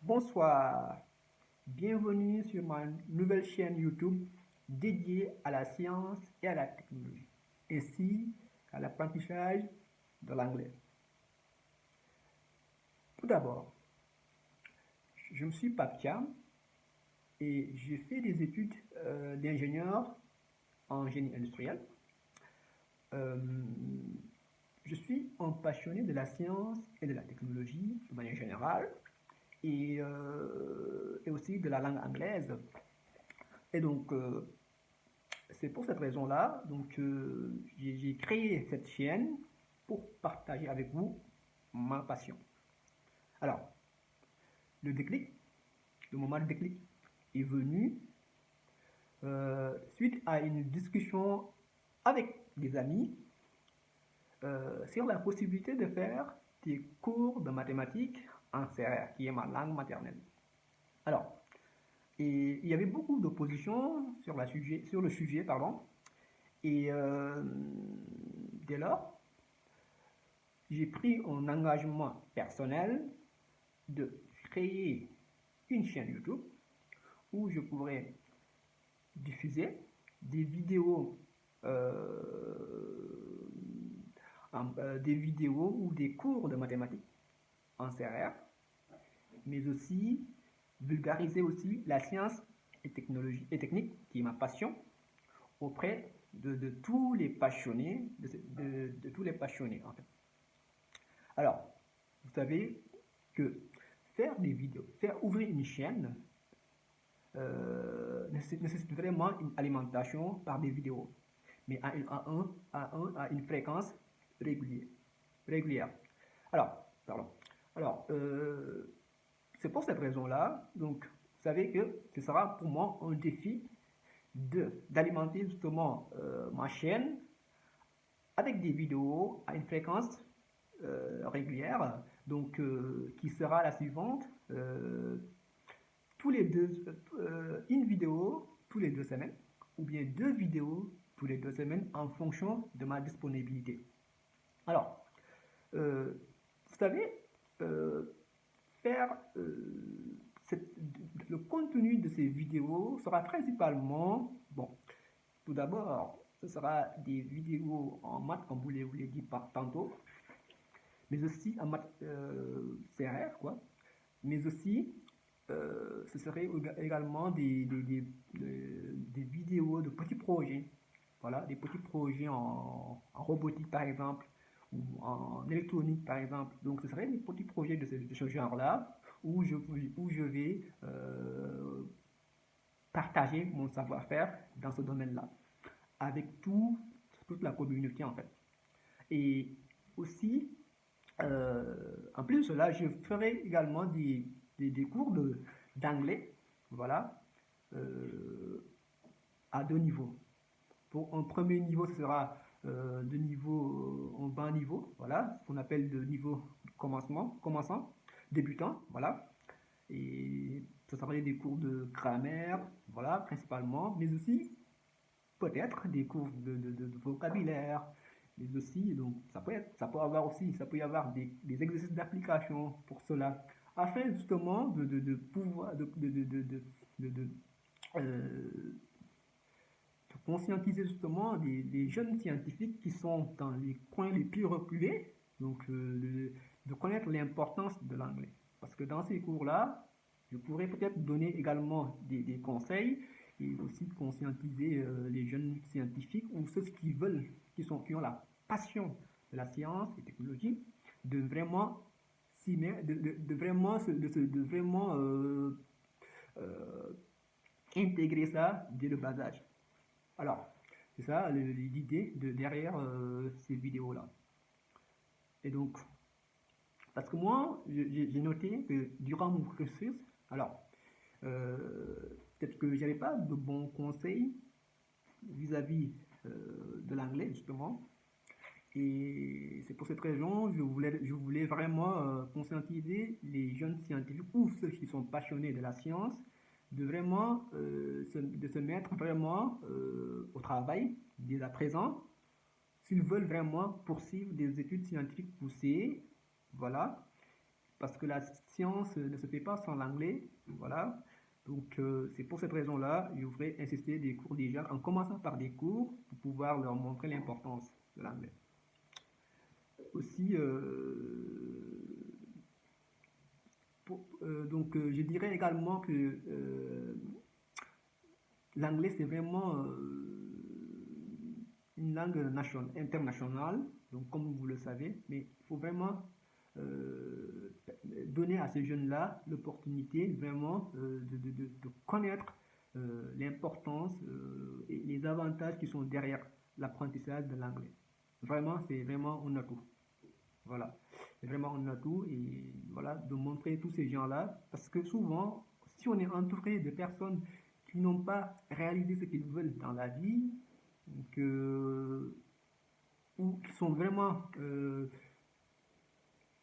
Bonsoir, bienvenue sur ma nouvelle chaîne YouTube dédiée à la science et à la technologie, ainsi qu'à l'apprentissage de l'anglais. Tout d'abord, je me suis Papia et j'ai fait des études d'ingénieur en génie industriel. Euh, je suis un passionné de la science et de la technologie de manière générale et aussi de la langue anglaise. Et donc, c'est pour cette raison-là, j'ai créé cette chaîne pour partager avec vous ma passion. Alors, le déclic, le moment de déclic est venu suite à une discussion avec des amis sur la possibilité de faire des cours de mathématiques en CR, qui est ma langue maternelle. Alors, et il y avait beaucoup d'opposition sur le sujet, pardon, et dès lors, j'ai pris un engagement personnel de créer une chaîne YouTube où je pourrais diffuser des vidéos, des vidéos ou des cours de mathématiques en CRR, mais aussi vulgariser aussi la science et technologie et technique qui est ma passion auprès de tous les passionnés, de tous les passionnés en fait. Alors, vous savez que faire des vidéos, faire ouvrir une chaîne nécessite vraiment une alimentation par des vidéos, mais à une fréquence régulière. Alors, pardon. Alors, c'est pour cette raison-là, donc, vous savez que ce sera pour moi un défi d'alimenter justement ma chaîne avec des vidéos à une fréquence régulière, donc qui sera la suivante, tous les deux, une vidéo tous les 2 semaines, ou bien 2 vidéos tous les 2 semaines en fonction de ma disponibilité. Alors, vous savez, euh, faire le contenu de ces vidéos sera principalement, bon, tout d'abord, ce sera des vidéos en maths, comme vous l'avez dit tantôt, mais aussi en maths CRR, quoi, mais aussi ce serait également des vidéos de petits projets, voilà, des petits projets en robotique par exemple, ou en électronique par exemple. Donc ce serait des petits projets de ce genre-là où je vais partager mon savoir-faire dans ce domaine-là avec toute la communauté en fait. Et aussi, en plus de cela, je ferai également des cours d'anglais, voilà, euh, à 2 niveaux. Pour un premier niveau, ce sera de niveau, un bas niveau, voilà, ce qu'on appelle le niveau commençant, débutant, voilà. Et ce sera des cours de grammaire, voilà, principalement, mais aussi peut-être des cours de vocabulaire, mais aussi, donc, ça peut y avoir des exercices d'application pour cela, afin justement de pouvoir, euh, de conscientiser justement les jeunes scientifiques qui sont dans les coins les plus reculés, donc de connaître l'importance de l'anglais. Parce que dans ces cours-là, je pourrais peut-être donner également des conseils et aussi conscientiser les jeunes scientifiques ou ceux qui veulent, qui ont la passion de la science et technologie, de vraiment s'y mettre, de vraiment, de vraiment euh, intégrer ça dès le bas âge. Alors, c'est ça l'idée derrière ces vidéos-là. Et donc, parce que moi, j'ai noté que durant mon cursus, alors, peut-être que j'avais pas de bons conseils vis-à-vis de l'anglais, justement. Et c'est pour cette raison, je voulais vraiment conscientiser les jeunes scientifiques ou ceux qui sont passionnés de la science de vraiment de se mettre vraiment au travail dès à présent s'ils veulent vraiment poursuivre des études scientifiques poussées, voilà, parce que la science ne se fait pas sans l'anglais. Voilà. Donc, c'est pour cette raison-là, je voudrais insister des cours déjà, en commençant par des cours pour pouvoir leur montrer l'importance de l'anglais. Aussi, je dirais également que l'anglais, c'est vraiment une langue internationale, donc comme vous le savez, mais il faut vraiment donner à ces jeunes-là l'opportunité vraiment de connaître l'importance et les avantages qui sont derrière l'apprentissage de l'anglais. Vraiment, c'est vraiment un atout. Voilà, c'est vraiment un atout et voilà, de montrer tous ces gens-là, parce que souvent, si on est entouré de personnes qui n'ont pas réalisé ce qu'ils veulent dans la vie, ou qui sont vraiment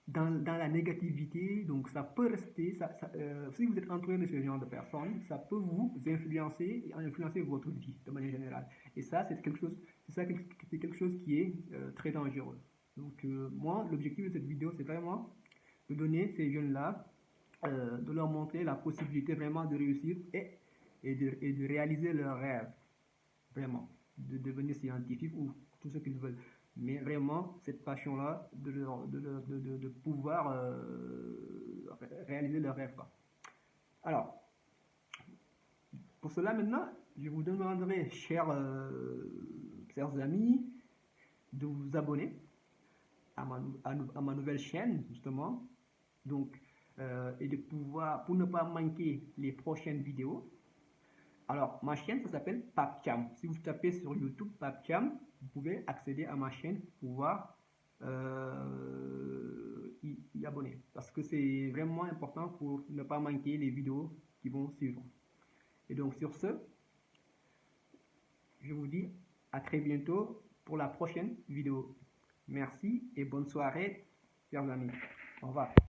dans la négativité, donc ça peut rester, si vous êtes entouré de ce genre de personnes, ça peut vous influencer et influencer votre vie de manière générale. Et ça, c'est quelque chose qui est très dangereux. Donc moi, l'objectif de cette vidéo, c'est vraiment de donner ces jeunes-là, de leur montrer la possibilité vraiment de réussir et de réaliser leurs rêves, vraiment, de devenir scientifique ou tout ce qu'ils veulent. Mais vraiment, cette passion-là, de pouvoir réaliser leurs rêves. Alors, pour cela maintenant, je vous demanderai, chers amis, de vous abonner à ma nouvelle chaîne, justement. Donc, et de pouvoir, pour ne pas manquer les prochaines vidéos. Alors, ma chaîne, ça s'appelle PapCham. Si vous tapez sur YouTube PapCham, vous pouvez accéder à ma chaîne pour pouvoir y abonner. Parce que c'est vraiment important pour ne pas manquer les vidéos qui vont suivre. Et donc, sur ce, je vous dis à très bientôt pour la prochaine vidéo. Merci et bonne soirée, chers amis. Au revoir.